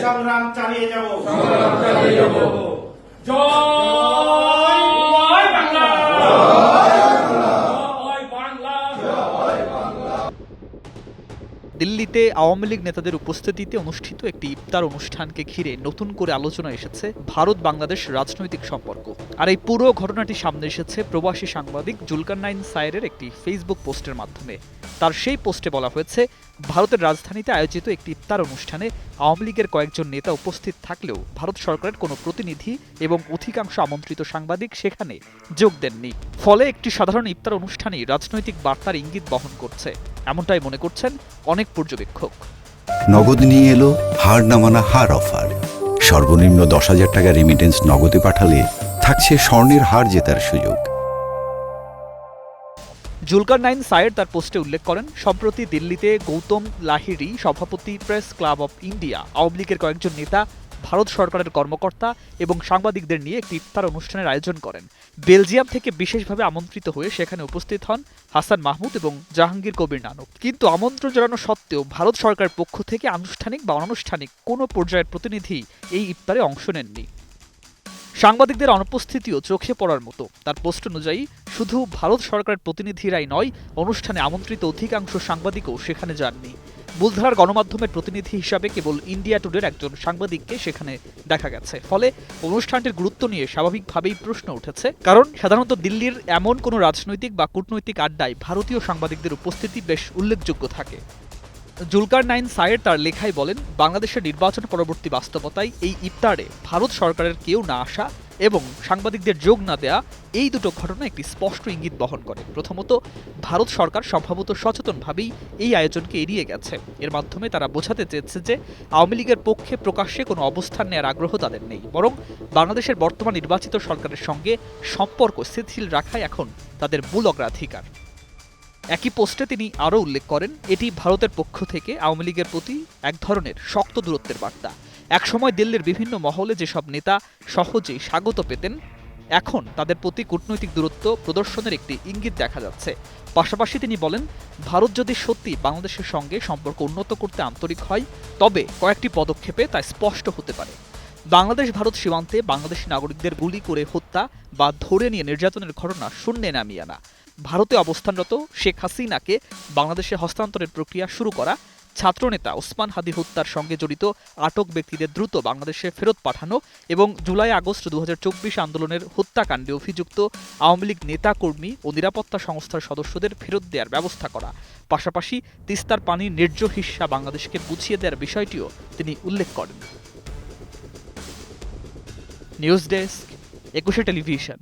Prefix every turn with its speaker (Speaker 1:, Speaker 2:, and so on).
Speaker 1: সংগ্রাম চালিয়ে যাব।
Speaker 2: জয় বাংলা।
Speaker 3: দিল্লিতে আওয়ামী লীগ নেতাদের উপস্থিতিতে অনুষ্ঠিত একটি ইফতার অনুষ্ঠানকে ঘিরে নতুন করে আলোচনা এসেছে ভারত বাংলাদেশ রাজনৈতিক সম্পর্ক। আর এই পুরো ঘটনাটি সামনে এসেছে প্রবাসী সাংবাদিক জুলকারনাইন সায়েরের একটি ফেসবুক পোস্টের মাধ্যমে। তার সেই পোস্টে বলা হয়েছে, ভারতের রাজধানীতে আয়োজিত একটি ইফতার অনুষ্ঠানে আওয়ামী লীগের কয়েকজন নেতা উপস্থিত থাকলেও ভারত সরকারের কোনো প্রতিনিধি এবং অধিকাংশ আমন্ত্রিত সাংবাদিক সেখানে যোগ দেননি। ফলে একটি সাধারণ ইফতার অনুষ্ঠানই রাজনৈতিক বার্তার ইঙ্গিত বহন করছে, এমনটাই মনে করছেন অনেক পর্যবেক্ষক।
Speaker 4: নগদ নিয়ে এলো হার না মানা হার অফার। সর্বনিম্ন 10,000 টাকা রেমিটেন্স নগদে পাঠালে থাকছে স্বর্ণের হার জেতার সুযোগ।
Speaker 3: জুলকারনাইন সায়ের তার পোস্টে উল্লেখ করেন, সম্প্রতি দিল্লিতে গৌতম লাহিড়ী, সভাপতি press club of India, Awami লীগের কয়েকজন নেতা, ভারত সরকারের কর্মকর্তা এবং সাংবাদিকদের নিয়ে একটি ইফতার অনুষ্ঠানের আয়োজন করেন। বেলজিয়াম থেকে বিশেষভাবে আমন্ত্রিত হয়ে সেখানে উপস্থিত হন হাসান মাহমুদ এবং জাহাঙ্গীর কবির নানক। কিন্তু আমন্ত্রণ জানানো সত্ত্বেও ভারত সরকারের পক্ষ থেকে আনুষ্ঠানিক বা অনানুষ্ঠানিক কোনো পর্যায়ের প্রতিনিধি এই ইফতারে অংশ নেননি। সাংবাদিকদের অনুপস্থিতিও চোখে পড়ার মতো। তার পোস্ট অনুযায়ী শুধু ভারত সরকারের প্রতিনিধিরাই নয়, অনুষ্ঠানে আমন্ত্রিত অধিকাংশ সাংবাদিকও সেখানে যাননি। মূলধারার গণমাধ্যমের প্রতিনিধি হিসাবে কেবল ইন্ডিয়া টুডের একজন সাংবাদিককে সেখানে দেখা গেছে। ফলে অনুষ্ঠানটির গুরুত্ব নিয়ে স্বাভাবিকভাবেই প্রশ্ন উঠেছে, কারণ সাধারণত দিল্লির এমন কোনো রাজনৈতিক বা কূটনৈতিক আড্ডায় ভারতীয় সাংবাদিকদের উপস্থিতি বেশ উল্লেখযোগ্য থাকে। জুলকারনাইন সায়ের তার লেখায় বলেন, বাংলাদেশের নির্বাচন পরবর্তী বাস্তবতায় এই ইফতারে ভারত সরকারের কেউ না আসা এবং সাংবাদিকদের যোগ না দেয়া, এই দুটো ঘটনা একটি স্পষ্ট ইঙ্গিত বহন করে। প্রথমত, ভারত সরকার সম্ভবত সচেতনভাবেই এই আয়োজনকে এড়িয়ে গেছে। এর মাধ্যমে তারা বোঝাতে চেয়েছে যে আওয়ামী লীগের পক্ষে প্রকাশ্যে কোনো অবস্থান নেওয়ার আগ্রহ তাদের নেই, বরং বাংলাদেশের বর্তমান নির্বাচিত সরকারের সঙ্গে সম্পর্ক স্থিতিশীল রাখাই এখন তাদের মূল অগ্রাধিকার। একই পোস্টে তিনি আরও উল্লেখ করেন, এটি ভারতের পক্ষ থেকে আওয়ামী লীগের প্রতি এক ধরনের শক্ত দূরত্বের বার্তা। একসময় দিল্লির বিভিন্ন মহলে যেসব নেতা সহজেই স্বাগত পেতেন, এখন তাদের প্রতি কূটনৈতিক দূরত্ব প্রদর্শনের একটি ইঙ্গিত দেখা যাচ্ছে। পাশাপাশি তিনি বলেন, ভারত যদি সত্যি বাংলাদেশের সঙ্গে সম্পর্ক উন্নত করতে আন্তরিক হয়, তবে কয়েকটি পদক্ষেপে তা স্পষ্ট হতে পারে। বাংলাদেশ ভারত সীমান্তে বাংলাদেশি নাগরিকদের গুলি করে হত্যা বা ধরে নিয়ে নির্যাতনের ঘটনা শূন্যে নামিয়ে আনা, ভারতে অবস্থানরত শেখ হাসিনাকে বাংলাদেশে হস্তান্তরের প্রক্রিয়া শুরু করা, ছাত্রনেতা ওসমান হাদি হত্যার সঙ্গে জড়িত আটক ব্যক্তিদের দ্রুত বাংলাদেশে ফেরত পাঠানো এবং জুলাই আগস্ট 2024 আন্দোলনের হত্যাকাণ্ডে অভিযুক্ত আওয়ামী লীগ নেতাকর্মী ও নিরাপত্তা সংস্থার সদস্যদের ফেরত দেওয়ার ব্যবস্থা করা, পাশাপাশি তিস্তার পানির ন্যায্য হিস্সা বাংলাদেশকে বুঝিয়ে দেওয়ার বিষয়টিও তিনি উল্লেখ করেন। News desk, 21 television.